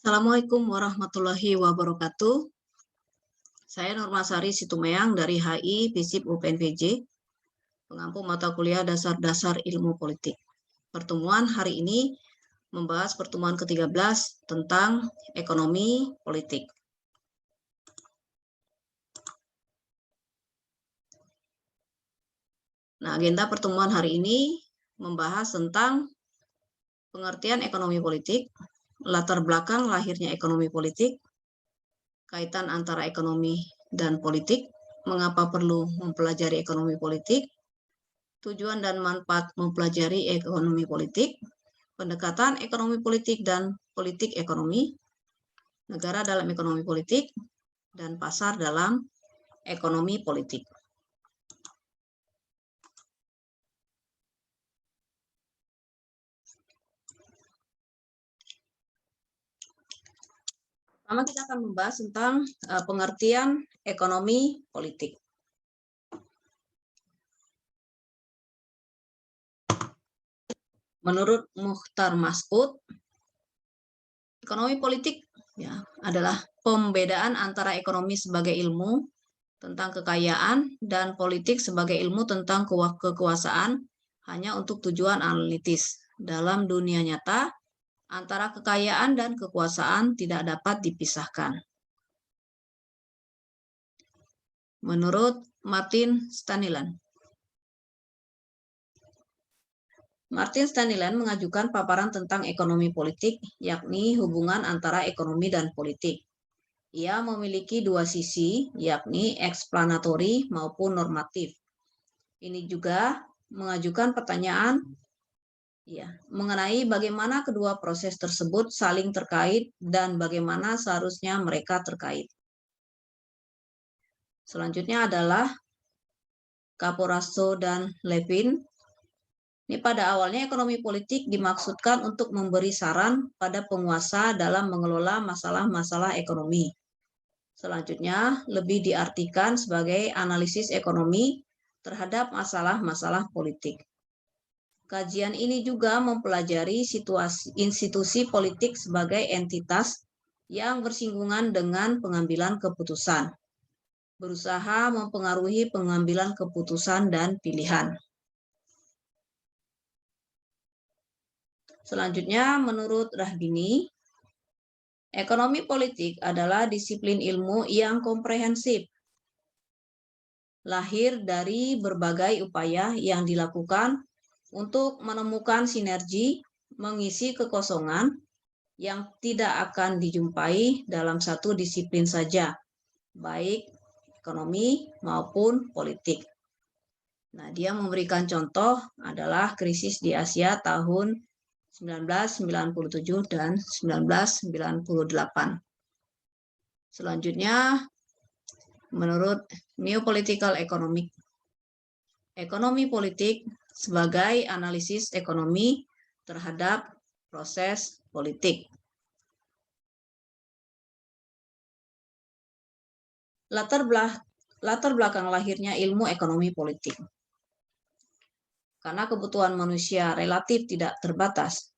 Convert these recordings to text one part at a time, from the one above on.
Assalamualaikum warahmatullahi wabarakatuh. Saya Nurmasari Situmeang dari HI FISIP UPNPJ, pengampu mata kuliah dasar-dasar ilmu politik. Pertemuan hari ini membahas pertemuan ke-13 tentang ekonomi politik. Nah, agenda pertemuan hari ini membahas tentang pengertian ekonomi politik, latar belakang lahirnya ekonomi politik, kaitan antara ekonomi dan politik, mengapa perlu mempelajari ekonomi politik, tujuan dan manfaat mempelajari ekonomi politik, pendekatan ekonomi politik dan politik ekonomi, negara dalam ekonomi politik, dan pasar dalam ekonomi politik. Pertama kita akan membahas tentang pengertian ekonomi politik. Menurut Mukhtar Mas'ud, ekonomi politik adalah pembedaan antara ekonomi sebagai ilmu tentang kekayaan dan politik sebagai ilmu tentang kekuasaan hanya untuk tujuan analitis. Dalam dunia nyata, antara kekayaan dan kekuasaan tidak dapat dipisahkan. Menurut Martin Staniland. Martin Staniland mengajukan paparan tentang ekonomi politik, yakni hubungan antara ekonomi dan politik. Ia memiliki dua sisi, yakni eksplanatory maupun normatif. Ini juga mengajukan pertanyaan mengenai bagaimana kedua proses tersebut saling terkait dan bagaimana seharusnya mereka terkait. Selanjutnya adalah Caporaso dan Levin. Ini pada awalnya ekonomi politik dimaksudkan untuk memberi saran pada penguasa dalam mengelola masalah-masalah ekonomi. Selanjutnya, lebih diartikan sebagai analisis ekonomi terhadap masalah-masalah politik. Kajian ini juga mempelajari institusi politik sebagai entitas yang bersinggungan dengan pengambilan keputusan, berusaha mempengaruhi pengambilan keputusan dan pilihan. Selanjutnya, menurut Rahbini, ekonomi politik adalah disiplin ilmu yang komprehensif, lahir dari berbagai upaya yang dilakukan untuk menemukan sinergi, mengisi kekosongan yang tidak akan dijumpai dalam satu disiplin saja, baik ekonomi maupun politik. Nah, dia memberikan contoh adalah krisis di Asia tahun 1997 dan 1998. Selanjutnya, menurut Neopolitical Economic, ekonomi politik sebagai analisis ekonomi terhadap proses politik. Latar belakang lahirnya ilmu ekonomi politik. Karena kebutuhan manusia relatif tidak terbatas.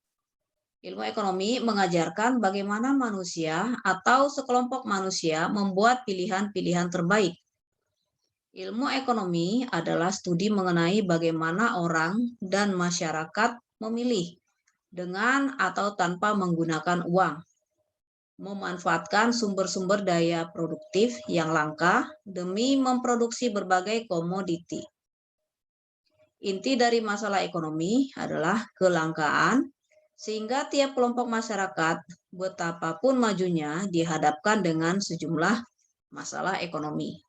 Ilmu ekonomi mengajarkan bagaimana manusia atau sekelompok manusia membuat pilihan-pilihan terbaik. Ilmu ekonomi adalah studi mengenai bagaimana orang dan masyarakat memilih dengan atau tanpa menggunakan uang, memanfaatkan sumber-sumber daya produktif yang langka demi memproduksi berbagai komoditi. Inti dari masalah ekonomi adalah kelangkaan, sehingga tiap kelompok masyarakat, betapapun majunya, dihadapkan dengan sejumlah masalah ekonomi.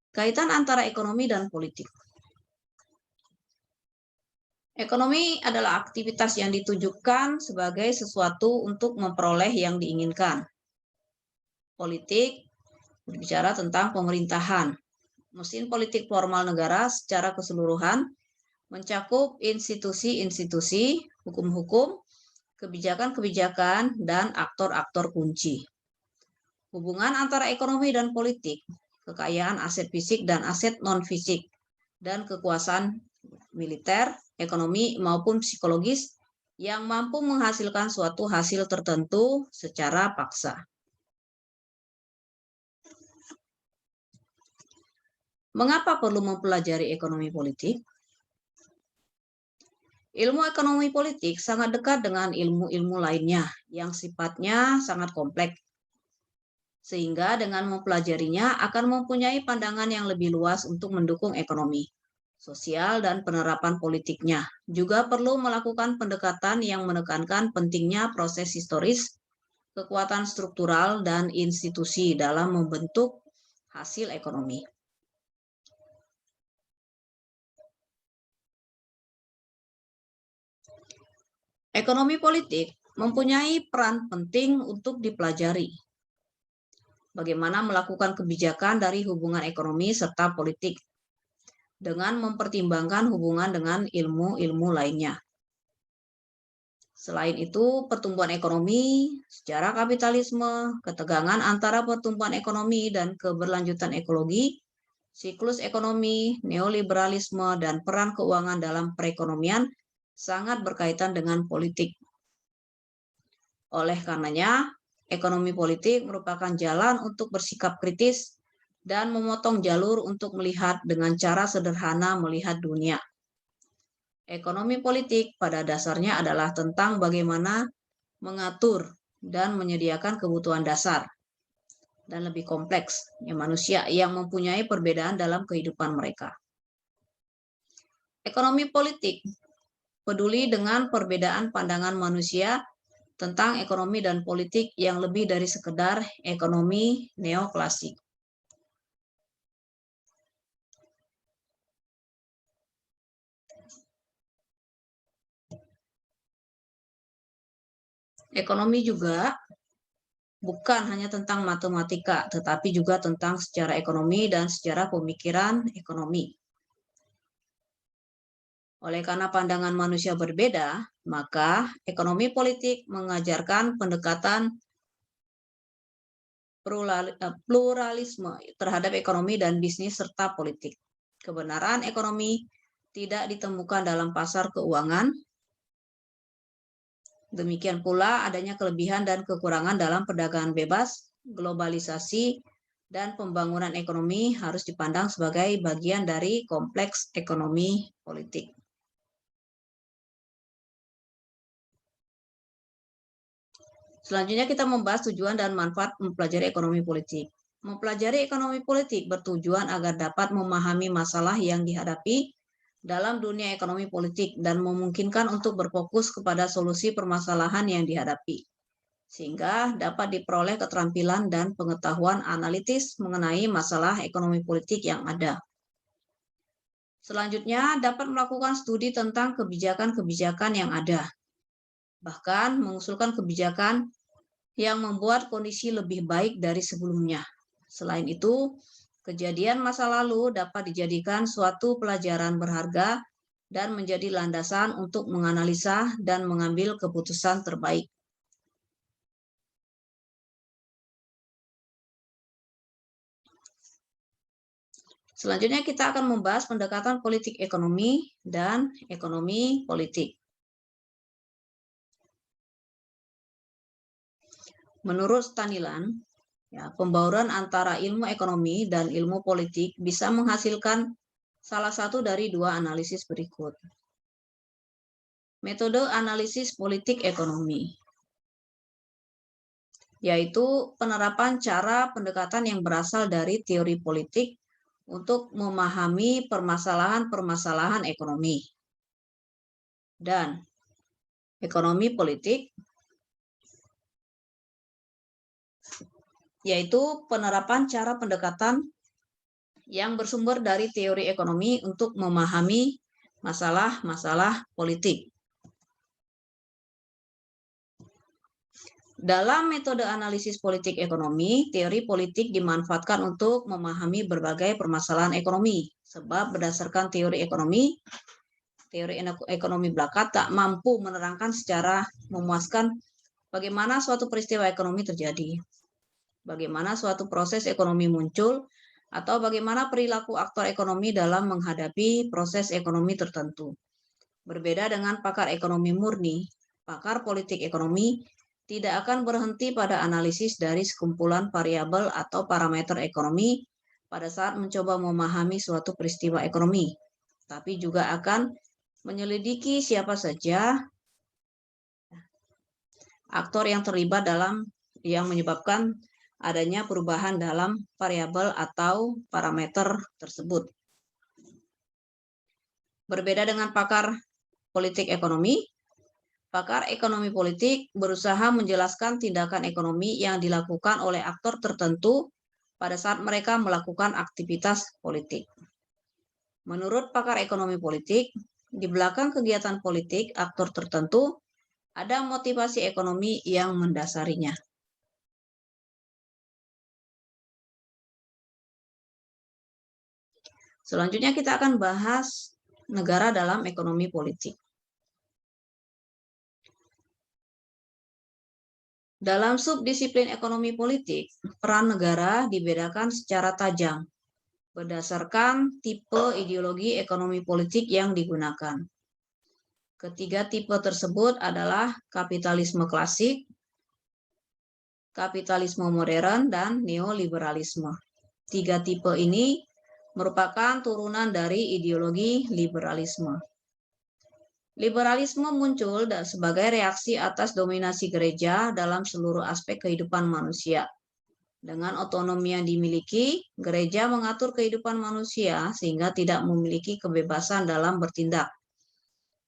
Kaitan antara ekonomi dan politik. Ekonomi adalah aktivitas yang ditujukan sebagai sesuatu untuk memperoleh yang diinginkan. Politik berbicara tentang pemerintahan. Mesin politik formal negara secara keseluruhan mencakup institusi-institusi, hukum-hukum, kebijakan-kebijakan, dan aktor-aktor kunci. Hubungan antara ekonomi dan politik, kekayaan aset fisik dan aset non-fisik, dan kekuasaan militer, ekonomi, maupun psikologis yang mampu menghasilkan suatu hasil tertentu secara paksa. Mengapa perlu mempelajari ekonomi politik? Ilmu ekonomi politik sangat dekat dengan ilmu-ilmu lainnya yang sifatnya sangat kompleks. Sehingga dengan mempelajarinya akan mempunyai pandangan yang lebih luas untuk mendukung ekonomi, sosial, dan penerapan politiknya. Juga perlu melakukan pendekatan yang menekankan pentingnya proses historis, kekuatan struktural, dan institusi dalam membentuk hasil ekonomi. Ekonomi politik mempunyai peran penting untuk dipelajari. Bagaimana melakukan kebijakan dari hubungan ekonomi serta politik dengan mempertimbangkan hubungan dengan ilmu-ilmu lainnya. Selain itu, pertumbuhan ekonomi, sejarah kapitalisme, ketegangan antara pertumbuhan ekonomi dan keberlanjutan ekologi, siklus ekonomi, neoliberalisme, dan peran keuangan dalam perekonomian sangat berkaitan dengan politik. Oleh karenanya, ekonomi politik merupakan jalan untuk bersikap kritis dan memotong jalur untuk melihat dengan cara sederhana melihat dunia. Ekonomi politik pada dasarnya adalah tentang bagaimana mengatur dan menyediakan kebutuhan dasar dan lebih kompleks manusia yang mempunyai perbedaan dalam kehidupan mereka. Ekonomi politik peduli dengan perbedaan pandangan manusia tentang ekonomi dan politik yang lebih dari sekedar ekonomi neoklasik. Ekonomi juga bukan hanya tentang matematika, tetapi juga tentang sejarah ekonomi dan sejarah pemikiran ekonomi. Oleh karena pandangan manusia berbeda, maka ekonomi politik mengajarkan pendekatan pluralisme terhadap ekonomi dan bisnis serta politik. Kebenaran ekonomi tidak ditemukan dalam pasar keuangan. Demikian pula adanya kelebihan dan kekurangan dalam perdagangan bebas, globalisasi, dan pembangunan ekonomi harus dipandang sebagai bagian dari kompleks ekonomi politik. Selanjutnya kita membahas tujuan dan manfaat mempelajari ekonomi politik. Mempelajari ekonomi politik bertujuan agar dapat memahami masalah yang dihadapi dalam dunia ekonomi politik dan memungkinkan untuk berfokus kepada solusi permasalahan yang dihadapi, sehingga dapat diperoleh keterampilan dan pengetahuan analitis mengenai masalah ekonomi politik yang ada. Selanjutnya, dapat melakukan studi tentang kebijakan-kebijakan yang ada, bahkan mengusulkan kebijakan yang membuat kondisi lebih baik dari sebelumnya. Selain itu, kejadian masa lalu dapat dijadikan suatu pelajaran berharga dan menjadi landasan untuk menganalisa dan mengambil keputusan terbaik. Selanjutnya kita akan membahas pendekatan politik ekonomi dan ekonomi politik. Menurut Staniland, pembauran antara ilmu ekonomi dan ilmu politik bisa menghasilkan salah satu dari dua analisis berikut. Metode analisis politik ekonomi, yaitu penerapan cara pendekatan yang berasal dari teori politik untuk memahami permasalahan-permasalahan ekonomi. Dan ekonomi politik, yaitu penerapan cara pendekatan yang bersumber dari teori ekonomi untuk memahami masalah-masalah politik. Dalam metode analisis politik ekonomi, teori politik dimanfaatkan untuk memahami berbagai permasalahan ekonomi. Sebab berdasarkan teori ekonomi belaka tak mampu menerangkan secara memuaskan bagaimana suatu peristiwa ekonomi terjadi, bagaimana suatu proses ekonomi muncul, atau bagaimana perilaku aktor ekonomi dalam menghadapi proses ekonomi tertentu. Berbeda dengan pakar ekonomi murni, pakar politik ekonomi tidak akan berhenti pada analisis dari sekumpulan variabel atau parameter ekonomi pada saat mencoba memahami suatu peristiwa ekonomi, tapi juga akan menyelidiki siapa saja aktor yang terlibat dalam yang menyebabkan adanya perubahan dalam variabel atau parameter tersebut. Berbeda dengan pakar politik ekonomi, pakar ekonomi politik berusaha menjelaskan tindakan ekonomi yang dilakukan oleh aktor tertentu pada saat mereka melakukan aktivitas politik. Menurut pakar ekonomi politik, di belakang kegiatan politik aktor tertentu ada motivasi ekonomi yang mendasarinya. Selanjutnya kita akan bahas negara dalam ekonomi politik. Dalam subdisiplin ekonomi politik, peran negara dibedakan secara tajam berdasarkan tipe ideologi ekonomi politik yang digunakan. Ketiga tipe tersebut adalah kapitalisme klasik, kapitalisme modern, dan neoliberalisme. Tiga tipe ini merupakan turunan dari ideologi liberalisme. Liberalisme muncul sebagai reaksi atas dominasi gereja dalam seluruh aspek kehidupan manusia. Dengan otonomi yang dimiliki, gereja mengatur kehidupan manusia sehingga tidak memiliki kebebasan dalam bertindak.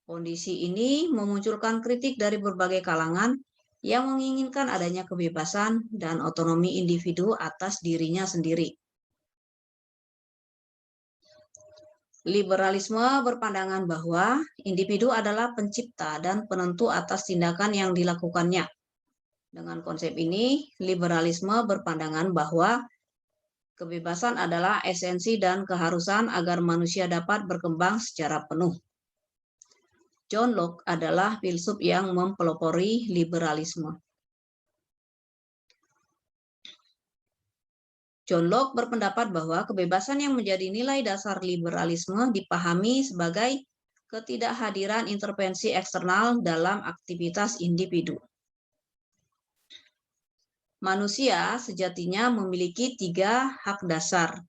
Kondisi ini memunculkan kritik dari berbagai kalangan yang menginginkan adanya kebebasan dan otonomi individu atas dirinya sendiri. Liberalisme berpandangan bahwa individu adalah pencipta dan penentu atas tindakan yang dilakukannya. Dengan konsep ini, liberalisme berpandangan bahwa kebebasan adalah esensi dan keharusan agar manusia dapat berkembang secara penuh. John Locke adalah filsuf yang mempelopori liberalisme. John Locke berpendapat bahwa kebebasan yang menjadi nilai dasar liberalisme dipahami sebagai ketidakhadiran intervensi eksternal dalam aktivitas individu. Manusia sejatinya memiliki 3 hak dasar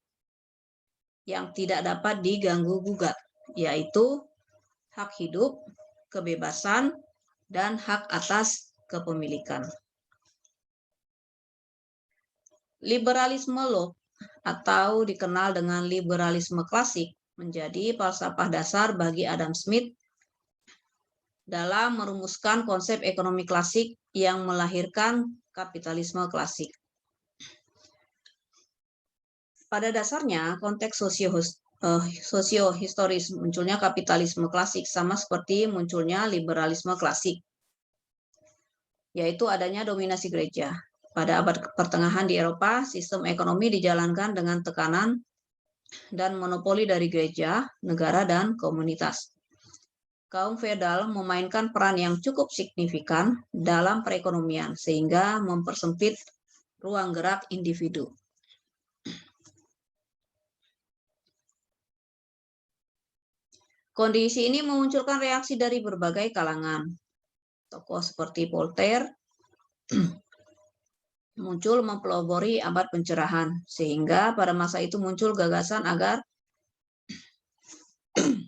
yang tidak dapat diganggu-gugat, yaitu hak hidup, kebebasan, dan hak atas kepemilikan. Liberalisme Locke atau dikenal dengan liberalisme klasik menjadi falsafah dasar bagi Adam Smith dalam merumuskan konsep ekonomi klasik yang melahirkan kapitalisme klasik. Pada dasarnya, konteks sosiohistoris munculnya kapitalisme klasik sama seperti munculnya liberalisme klasik, yaitu adanya dominasi gereja. Pada abad pertengahan di Eropa, sistem ekonomi dijalankan dengan tekanan dan monopoli dari gereja, negara, dan komunitas. Kaum feodal memainkan peran yang cukup signifikan dalam perekonomian, sehingga mempersempit ruang gerak individu. Kondisi ini memunculkan reaksi dari berbagai kalangan. Tokoh seperti Voltaire muncul mempelopori abad pencerahan, sehingga pada masa itu muncul gagasan agar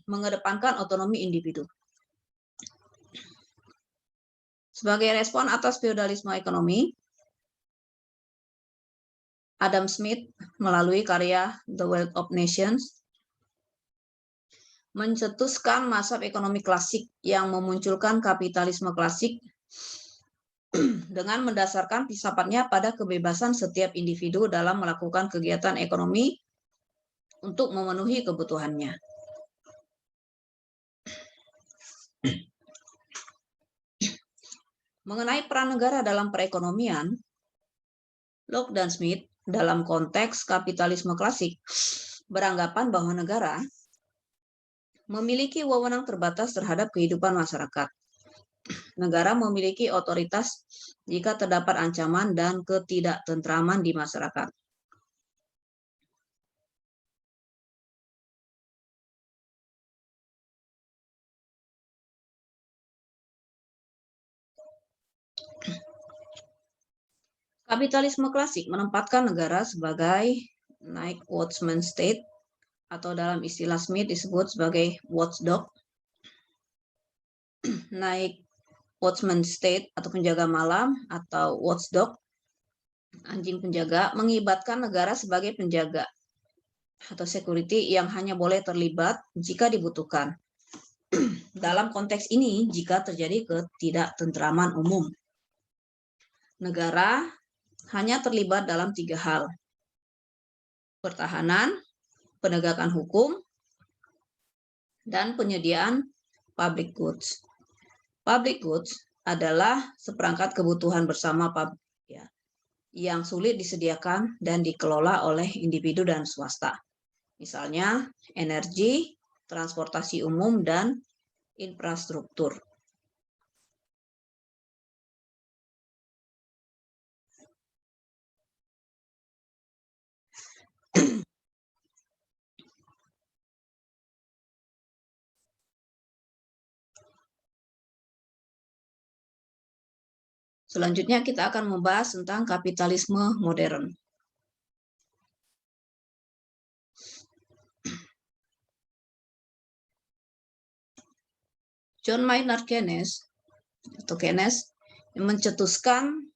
mengedepankan otonomi individu. Sebagai respon atas feodalisme ekonomi, Adam Smith melalui karya The Wealth of Nations mencetuskan mazhab ekonomi klasik yang memunculkan kapitalisme klasik dengan mendasarkan filsafatnya pada kebebasan setiap individu dalam melakukan kegiatan ekonomi untuk memenuhi kebutuhannya. Mengenai peran negara dalam perekonomian, Locke dan Smith dalam konteks kapitalisme klasik beranggapan bahwa negara memiliki wewenang terbatas terhadap kehidupan masyarakat. Negara memiliki otoritas jika terdapat ancaman dan ketidaktentraman di masyarakat. Kapitalisme klasik menempatkan negara sebagai naik watchman state, atau dalam istilah Smith disebut sebagai watchdog. Naik watchman state atau penjaga malam atau watchdog, anjing penjaga, mengibatkan negara sebagai penjaga atau security yang hanya boleh terlibat jika dibutuhkan. Dalam konteks ini, jika terjadi ketidaktentraman umum, negara hanya terlibat dalam 3 hal: pertahanan, penegakan hukum, dan penyediaan public goods. Public goods adalah seperangkat kebutuhan bersama publik ya, yang sulit disediakan dan dikelola oleh individu dan swasta. Misalnya energi, transportasi umum, dan infrastruktur. Selanjutnya kita akan membahas tentang kapitalisme modern. John Maynard Keynes mencetuskan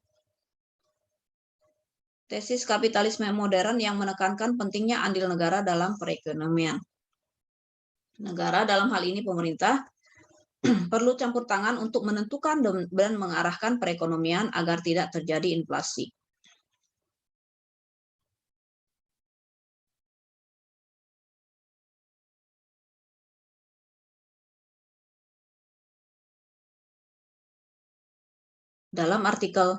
tesis kapitalisme modern yang menekankan pentingnya andil negara dalam perekonomian. Negara, dalam hal ini pemerintah, perlu campur tangan untuk menentukan dan mengarahkan perekonomian agar tidak terjadi inflasi. Dalam artikel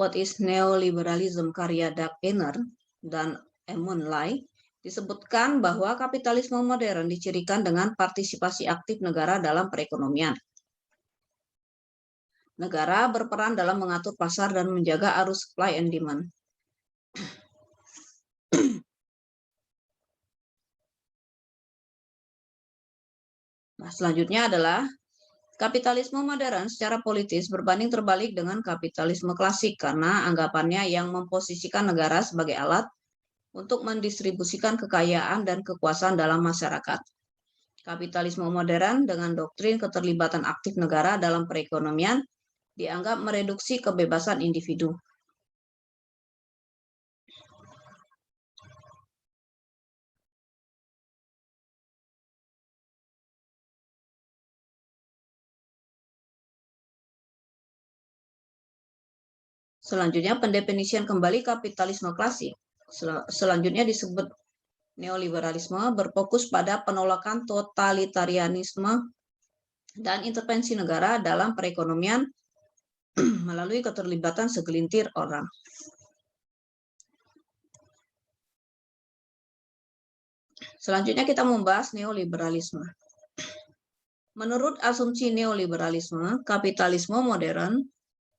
What is Neoliberalism karya Doug Ehner dan Eamon Lai, disebutkan bahwa kapitalisme modern dicirikan dengan partisipasi aktif negara dalam perekonomian. Negara berperan dalam mengatur pasar dan menjaga arus supply and demand. Nah, selanjutnya adalah kapitalisme modern secara politis berbanding terbalik dengan kapitalisme klasik karena anggapannya yang memposisikan negara sebagai alat untuk mendistribusikan kekayaan dan kekuasaan dalam masyarakat. Kapitalisme modern dengan doktrin keterlibatan aktif negara dalam perekonomian dianggap mereduksi kebebasan individu. Selanjutnya, pendefinisian kembali kapitalisme klasik. Selanjutnya disebut neoliberalisme, berfokus pada penolakan totalitarianisme dan intervensi negara dalam perekonomian melalui keterlibatan segelintir orang. Selanjutnya kita membahas neoliberalisme. Menurut asumsi neoliberalisme, kapitalisme modern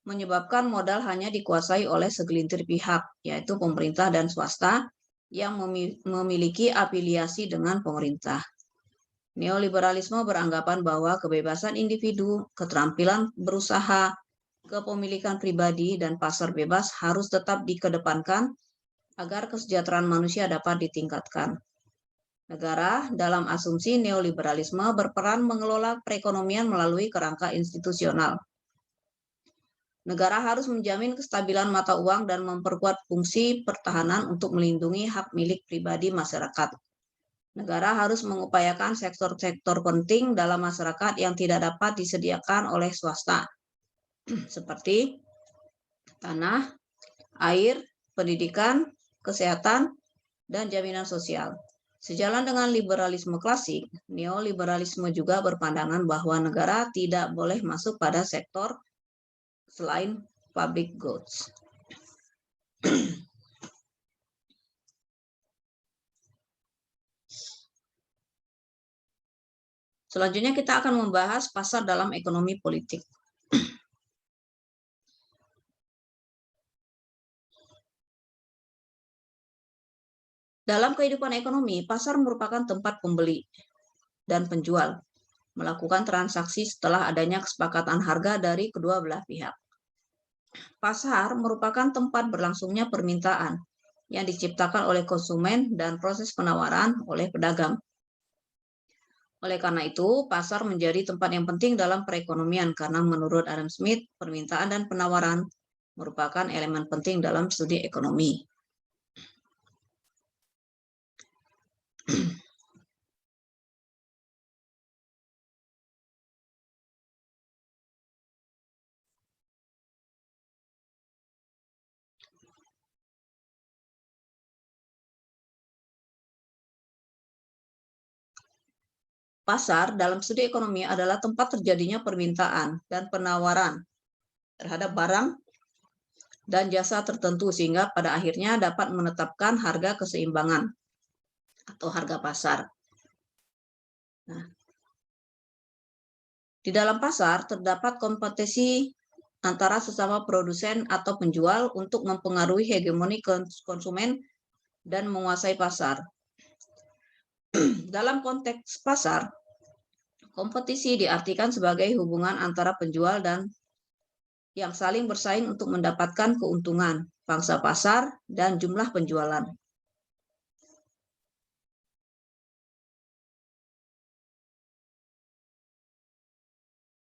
menyebabkan modal hanya dikuasai oleh segelintir pihak, yaitu pemerintah dan swasta yang memiliki afiliasi dengan pemerintah. Neoliberalisme beranggapan bahwa kebebasan individu, keterampilan berusaha, kepemilikan pribadi, dan pasar bebas harus tetap dikedepankan agar kesejahteraan manusia dapat ditingkatkan. Negara dalam asumsi neoliberalisme berperan mengelola perekonomian melalui kerangka institusional. Negara harus menjamin kestabilan mata uang dan memperkuat fungsi pertahanan untuk melindungi hak milik pribadi masyarakat. Negara harus mengupayakan sektor-sektor penting dalam masyarakat yang tidak dapat disediakan oleh swasta, seperti tanah, air, pendidikan, kesehatan, dan jaminan sosial. Sejalan dengan liberalisme klasik, neoliberalisme juga berpandangan bahwa negara tidak boleh masuk pada sektor selain public goods. Selanjutnya kita akan membahas pasar dalam ekonomi politik. Dalam kehidupan ekonomi, pasar merupakan tempat pembeli dan penjual melakukan transaksi setelah adanya kesepakatan harga dari kedua belah pihak. Pasar merupakan tempat berlangsungnya permintaan yang diciptakan oleh konsumen dan proses penawaran oleh pedagang. Oleh karena itu, pasar menjadi tempat yang penting dalam perekonomian karena menurut Adam Smith, permintaan dan penawaran merupakan elemen penting dalam studi ekonomi. Pasar dalam studi ekonomi adalah tempat terjadinya permintaan dan penawaran terhadap barang dan jasa tertentu sehingga pada akhirnya dapat menetapkan harga keseimbangan atau harga pasar. Nah, di dalam pasar terdapat kompetisi antara sesama produsen atau penjual untuk mempengaruhi hegemoni konsumen dan menguasai pasar. Dalam konteks pasar, kompetisi diartikan sebagai hubungan antara penjual dan yang saling bersaing untuk mendapatkan keuntungan, pangsa pasar, dan jumlah penjualan.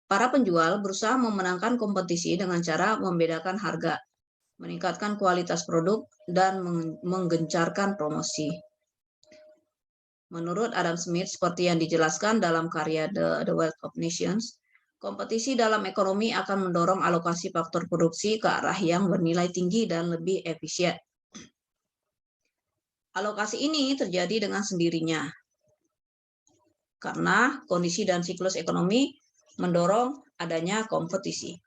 Para penjual berusaha memenangkan kompetisi dengan cara membedakan harga, meningkatkan kualitas produk, dan menggencarkan promosi. Menurut Adam Smith, seperti yang dijelaskan dalam karya The Wealth of Nations, kompetisi dalam ekonomi akan mendorong alokasi faktor produksi ke arah yang bernilai tinggi dan lebih efisien. Alokasi ini terjadi dengan sendirinya karena kondisi dan siklus ekonomi mendorong adanya kompetisi.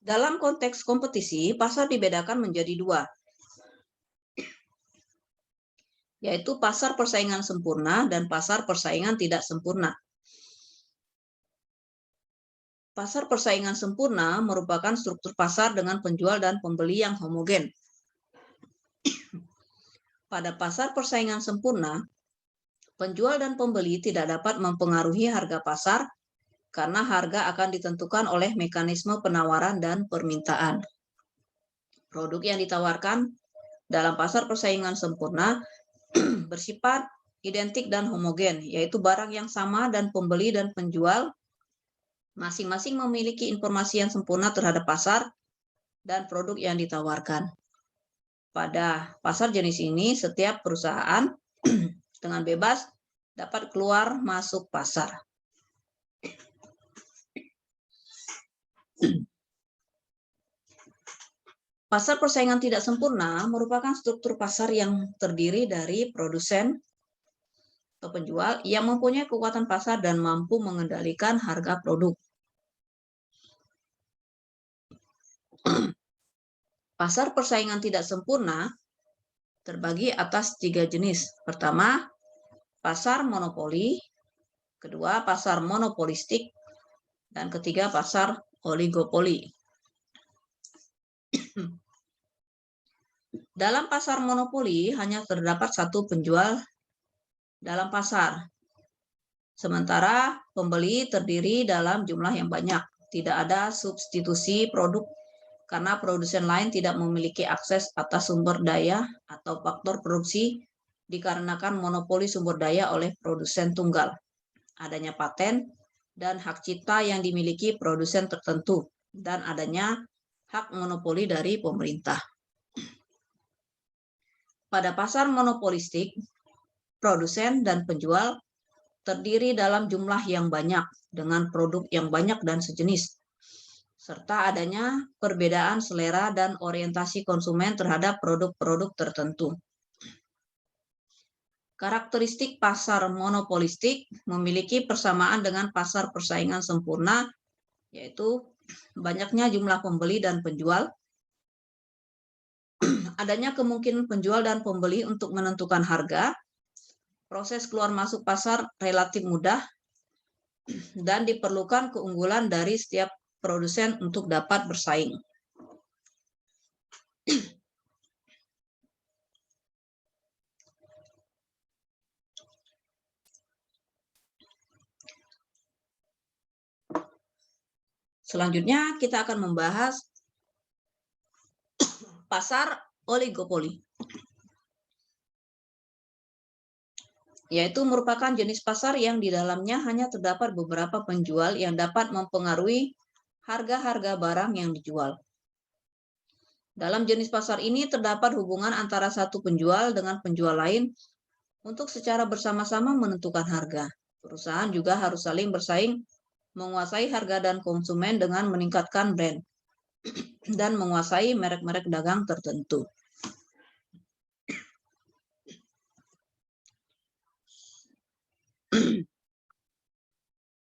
Dalam konteks kompetisi, pasar dibedakan menjadi dua, yaitu pasar persaingan sempurna dan pasar persaingan tidak sempurna. Pasar persaingan sempurna merupakan struktur pasar dengan penjual dan pembeli yang homogen. Pada pasar persaingan sempurna, penjual dan pembeli tidak dapat mempengaruhi harga pasar karena harga akan ditentukan oleh mekanisme penawaran dan permintaan. Produk yang ditawarkan dalam pasar persaingan sempurna bersifat identik dan homogen, yaitu barang yang sama dan pembeli dan penjual masing-masing memiliki informasi yang sempurna terhadap pasar dan produk yang ditawarkan. Pada pasar jenis ini, setiap perusahaan dengan bebas dapat keluar masuk pasar. Pasar persaingan tidak sempurna merupakan struktur pasar yang terdiri dari produsen atau penjual yang mempunyai kekuatan pasar dan mampu mengendalikan harga produk. Pasar persaingan tidak sempurna terbagi atas 3 jenis. Pertama, pasar monopoli, kedua, pasar monopolistik, dan ketiga, pasar oligopoli. Dalam pasar monopoli hanya terdapat satu penjual dalam pasar, sementara pembeli terdiri dalam jumlah yang banyak. Tidak ada substitusi produk karena produsen lain tidak memiliki akses atas sumber daya atau faktor produksi dikarenakan monopoli sumber daya oleh produsen tunggal. Adanya paten dan hak cipta yang dimiliki produsen tertentu, dan adanya hak monopoli dari pemerintah. Pada pasar monopolistik, produsen dan penjual terdiri dalam jumlah yang banyak dengan produk yang banyak dan sejenis, serta adanya perbedaan selera dan orientasi konsumen terhadap produk-produk tertentu. Karakteristik pasar monopolistik memiliki persamaan dengan pasar persaingan sempurna, yaitu banyaknya jumlah pembeli dan penjual, adanya kemungkinan penjual dan pembeli untuk menentukan harga, proses keluar masuk pasar relatif mudah, dan diperlukan keunggulan dari setiap produsen untuk dapat bersaing. Selanjutnya kita akan membahas pasar oligopoli, yaitu merupakan jenis pasar yang di dalamnya hanya terdapat beberapa penjual yang dapat mempengaruhi harga-harga barang yang dijual. Dalam jenis pasar ini terdapat hubungan antara satu penjual dengan penjual lain untuk secara bersama-sama menentukan harga. Perusahaan juga harus saling bersaing, menguasai harga dan konsumen dengan meningkatkan brand dan menguasai merek-merek dagang tertentu.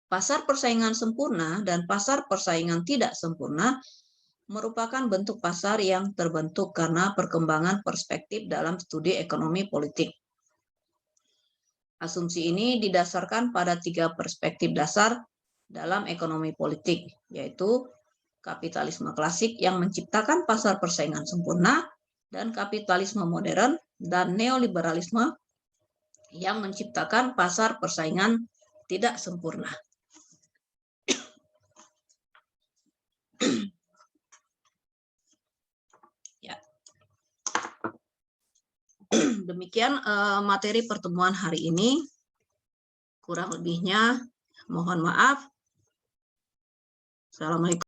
Pasar persaingan sempurna dan pasar persaingan tidak sempurna merupakan bentuk pasar yang terbentuk karena perkembangan perspektif dalam studi ekonomi politik. Asumsi ini didasarkan pada 3 perspektif dasar dalam ekonomi politik, yaitu kapitalisme klasik yang menciptakan pasar persaingan sempurna, dan kapitalisme modern dan neoliberalisme yang menciptakan pasar persaingan tidak sempurna. Ya. Demikian materi pertemuan hari ini. Kurang lebihnya mohon maaf. Assalamualaikum.